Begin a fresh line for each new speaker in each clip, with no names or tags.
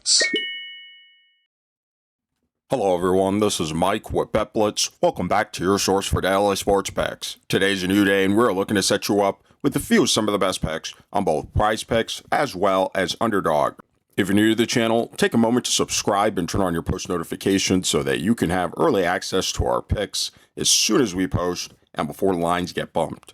BetBlitz.
Hello everyone, this is Mike with BetBlitz. Welcome back to your source for daily sports picks. Today's a new day and we're looking to set you up with some of the best picks on both PrizePicks as well as Underdog. If you're new to the channel, take a moment to subscribe and turn on your post notifications so that you can have early access to our picks as soon as we post and before lines get bumped.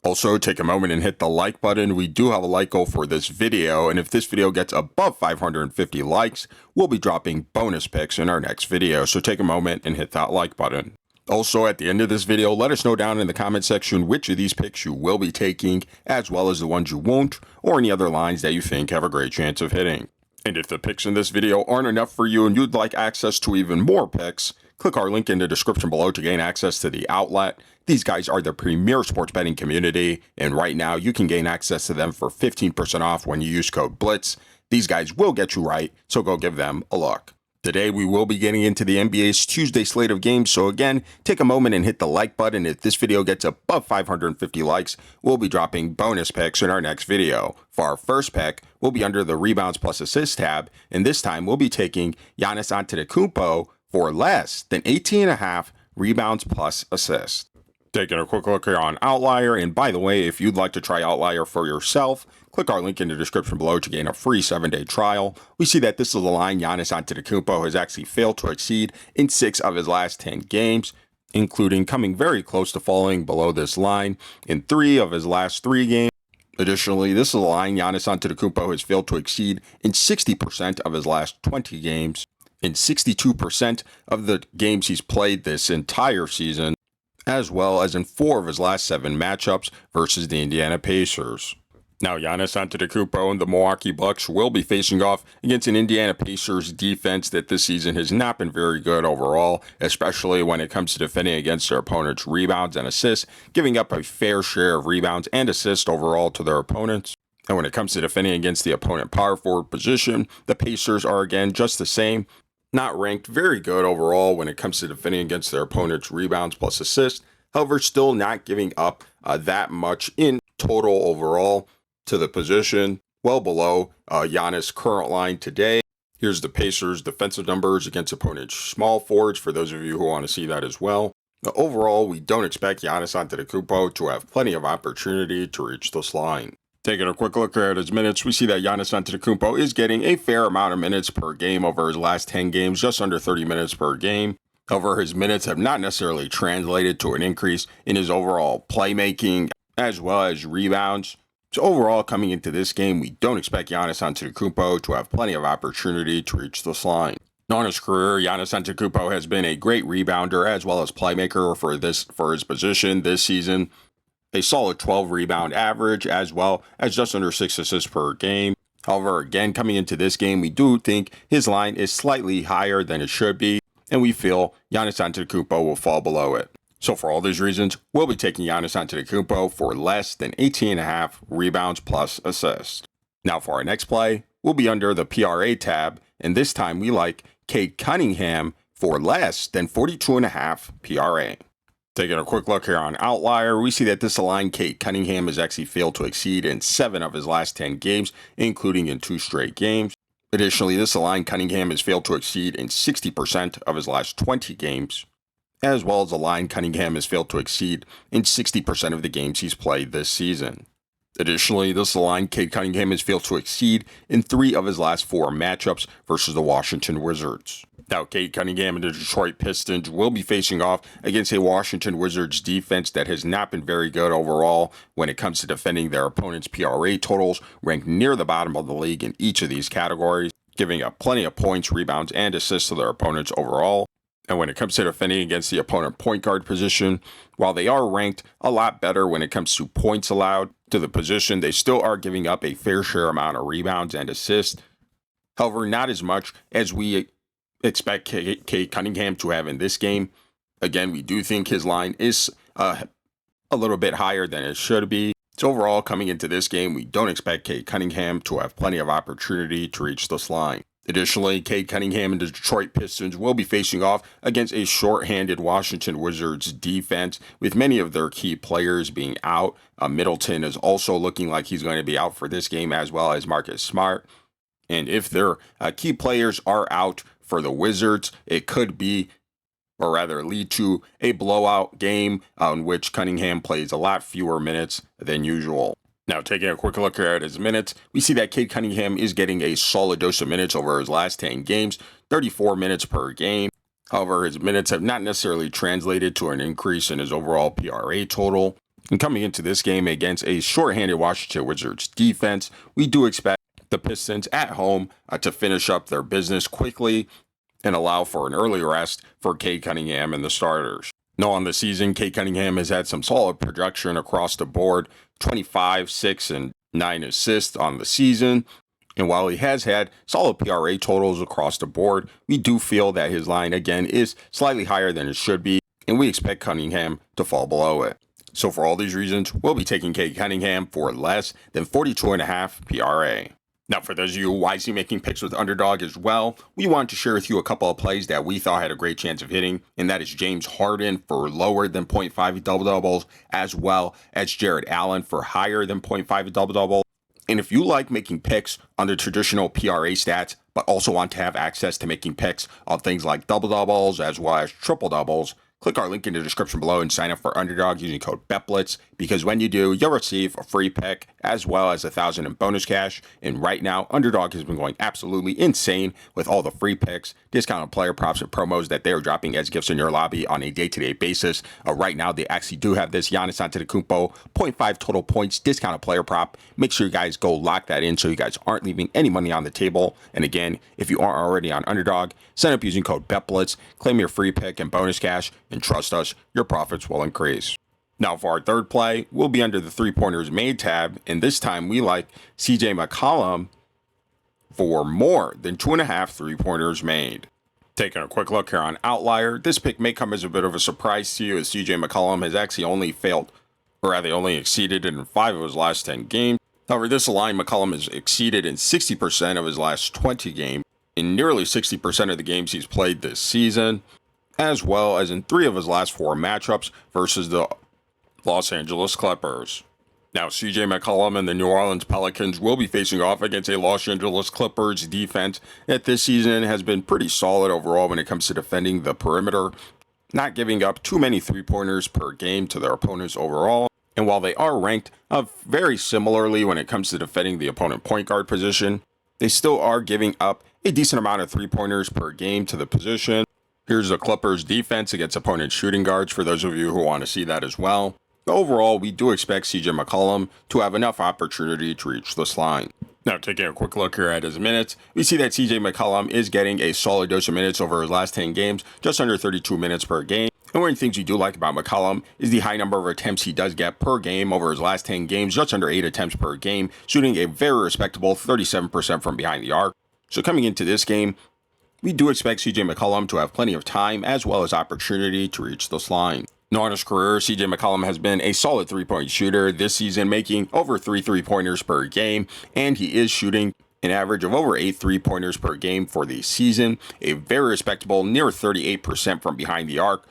Also, take a moment and hit the like button. We do have a like goal for this video, and if this video gets above 550 likes, we'll be dropping bonus picks in our next video, so take a moment and hit that like button. Also, at the end of this video, let us know down in the comment section which of these picks you will be taking, as well as the ones you won't, or any other lines that you think have a great chance of hitting. And if the picks in this video aren't enough for you and you'd like access to even more picks, click our link in the description below to gain access to the outlet. These guys are the premier sports betting community, and right now you can gain access to them for 15% off when you use code BLITZ. These guys will get you right, so go give them a look. Today we will be getting into the NBA's Tuesday slate of games, so again, take a moment and hit the like button. If this video gets above 550 likes, we'll be dropping bonus picks in our next video. For our first pick, we'll be under the rebounds plus assists tab, and this time we'll be taking Giannis Antetokounmpo for less than 18.5 rebounds plus assists. Taking a quick look here on Outlier, and by the way, if you'd like to try Outlier for yourself, click our link in the description below to gain a free 7-day trial. We see that this is a line Giannis Antetokounmpo has actually failed to exceed in 6 of his last 10 games, including coming very close to falling below this line in 3 of his last 3 games. Additionally, this is a line Giannis Antetokounmpo has failed to exceed in 60% of his last 20 games, in 62% of the games he's played this entire season, as well as in 4 of his last 7 matchups versus the Indiana Pacers. Now, Giannis Antetokounmpo and the Milwaukee Bucks will be facing off against an Indiana Pacers defense that this season has not been very good overall, especially when it comes to defending against their opponents' rebounds and assists, giving up a fair share of rebounds and assists overall to their opponents. And when it comes to defending against the opponent power forward position, the Pacers are again just the same, not ranked very good overall when it comes to defending against their opponent's rebounds plus assists. However, still not giving up that much in total overall to the position, well below Giannis' current line today. Here's the Pacers' defensive numbers against opponents' small forwards for those of you who want to see that as well. Now, overall, we don't expect Giannis Antetokounmpo to have plenty of opportunity to reach this line. Taking a quick look here at his minutes, we see that Giannis Antetokounmpo is getting a fair amount of minutes per game over his last 10 games, just under 30 minutes per game. However, his minutes have not necessarily translated to an increase in his overall playmaking as well as rebounds. So overall, coming into this game, we don't expect Giannis Antetokounmpo to have plenty of opportunity to reach this line. On his career, Giannis Antetokounmpo has been a great rebounder as well as playmaker for his position this season. A solid 12 rebound average as well as just under 6 assists per game. However, again, coming into this game, we do think his line is slightly higher than it should be, and we feel Giannis Antetokounmpo will fall below it. So for all these reasons, we'll be taking Giannis Antetokounmpo for less than 18.5 rebounds plus assists. Now for our next play, we'll be under the PRA tab, and this time we like Cunningham for less than 42.5 PRA. Taking a quick look here on Outlier, we see that this line Cunningham has actually failed to exceed in 7 of his last 10 games, including in 2 straight games. Additionally, this line Cunningham has failed to exceed in 60% of his last 20 games, as well as the line Cunningham has failed to exceed in 60% of the games he's played this season. Additionally, this line Cunningham has failed to exceed in 3 of his last 4 matchups versus the Washington Wizards. Now, Cunningham and the Detroit Pistons will be facing off against a Washington Wizards defense that has not been very good overall when it comes to defending their opponents' PRA totals, ranked near the bottom of the league in each of these categories, giving up plenty of points, rebounds, and assists to their opponents overall. And when it comes to defending against the opponent point guard position, while they are ranked a lot better when it comes to points allowed to the position, they still are giving up a fair share amount of rebounds and assists. However, not as much as we expect Cunningham to have in this game. Again, we do think his line is a little bit higher than it should be. So overall, coming into this game, we don't expect Cunningham to have plenty of opportunity to reach this line. Additionally, Cunningham and the Detroit Pistons will be facing off against a shorthanded Washington Wizards defense, with many of their key players being out. Middleton is also looking like he's going to be out for this game, as well as Marcus Smart. And if their key players are out for the Wizards, it could be, or rather lead to, a blowout game in which Cunningham plays a lot fewer minutes than usual. Now, taking a quick look here at his minutes, we see that Cade Cunningham is getting a solid dose of minutes over his last 10 games, 34 minutes per game. However, his minutes have not necessarily translated to an increase in his overall PRA total. And coming into this game against a shorthanded Washington Wizards defense, we do expect the Pistons at home to finish up their business quickly and allow for an early rest for Cade Cunningham and the starters. Now, on the season, Cade Cunningham has had some solid production across the board, 25, 6, and 9 assists on the season. And while he has had solid PRA totals across the board, we do feel that his line, again, is slightly higher than it should be, and we expect Cunningham to fall below it. So for all these reasons, we'll be taking Cade Cunningham for less than 42.5 PRA. Now, for those of you wisely making picks with Underdog as well, we want to share with you a couple of plays that we thought had a great chance of hitting, and that is James Harden for lower than 0.5 double-doubles, as well as Jared Allen for higher than 0.5 double-double. And if you like making picks on the traditional PRA stats, but also want to have access to making picks on things like double-doubles as well as triple-doubles, click our link in the description below and sign up for Underdog using code BETBLITZ, because when you do, you'll receive a free pick as well as $1,000 in bonus cash. And right now, Underdog has been going absolutely insane with all the free picks, discounted player props, and promos that they are dropping as gifts in your lobby on a day-to-day basis. Right now, they actually do have this Giannis Antetokounmpo 0.5 total points discounted player prop. Make sure you guys go lock that in so you guys aren't leaving any money on the table. And again, if you aren't already on Underdog, sign up using code BETBLITZ, claim your free pick and bonus cash, and trust us, your profits will increase. Now, for our third play, we'll be under the three-pointers made tab, and this time we like CJ McCollum for more than 2.5 three-pointers made. Taking a quick look here on Outlier, this pick may come as a bit of a surprise to you, as CJ McCollum has actually only exceeded in 5 of his last 10 games. However, this line, McCollum has exceeded in 60% of his last 20 games, in nearly 60% of the games he's played this season, as well as in 3 of his last 4 matchups versus the Los Angeles Clippers. Now, CJ McCollum and the New Orleans Pelicans will be facing off against a Los Angeles Clippers defense that this season has been pretty solid overall when it comes to defending the perimeter, not giving up too many three-pointers per game to their opponents overall. And while they are ranked very similarly when it comes to defending the opponent point guard position, they still are giving up a decent amount of three-pointers per game to the position. Here's the Clippers defense against opponent shooting guards for those of you who want to see that as well. Overall, we do expect CJ McCollum to have enough opportunity to reach this line. Now, taking a quick look here at his minutes, we see that CJ McCollum is getting a solid dose of minutes over his last 10 games, just under 32 minutes per game. And one of the things we do like about McCollum is the high number of attempts he does get per game over his last 10 games, just under 8 attempts per game, shooting a very respectable 37% from behind the arc. So coming into this game, we do expect CJ McCollum to have plenty of time as well as opportunity to reach this line. Now, in his career, CJ McCollum has been a solid three-point shooter this season, making over 3 three-pointers per game, and he is shooting an average of over 8 three-pointers per game for the season, a very respectable near 38% from behind the arc,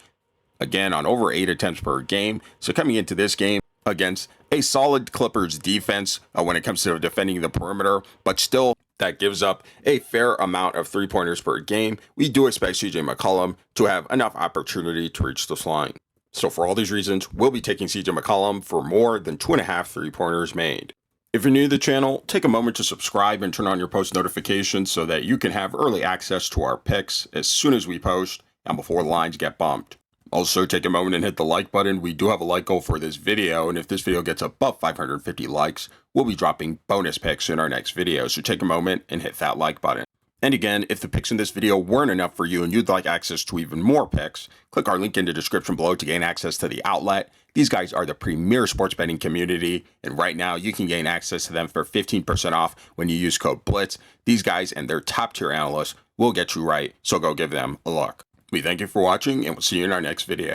again on over 8 attempts per game. So coming into this game against a solid Clippers defense when it comes to defending the perimeter, but still that gives up a fair amount of three-pointers per game, we do expect CJ McCollum to have enough opportunity to reach this line. So for all these reasons, we'll be taking CJ McCollum for more than 2.5 three-pointers made. If you're new to the channel, take a moment to subscribe and turn on your post notifications so that you can have early access to our picks as soon as we post and before the lines get bumped. Also, take a moment and hit the like button. We do have a like goal for this video, and if this video gets above 550 likes, we'll be dropping bonus picks in our next video. So take a moment and hit that like button. And again, if the picks in this video weren't enough for you and you'd like access to even more picks, click our link in the description below to gain access to the outlet. These guys are the premier sports betting community, and right now you can gain access to them for 15% off when you use code BLITZ. These guys and their top tier analysts will get you right, so go give them a look. We thank you for watching, and we'll see you in our next video.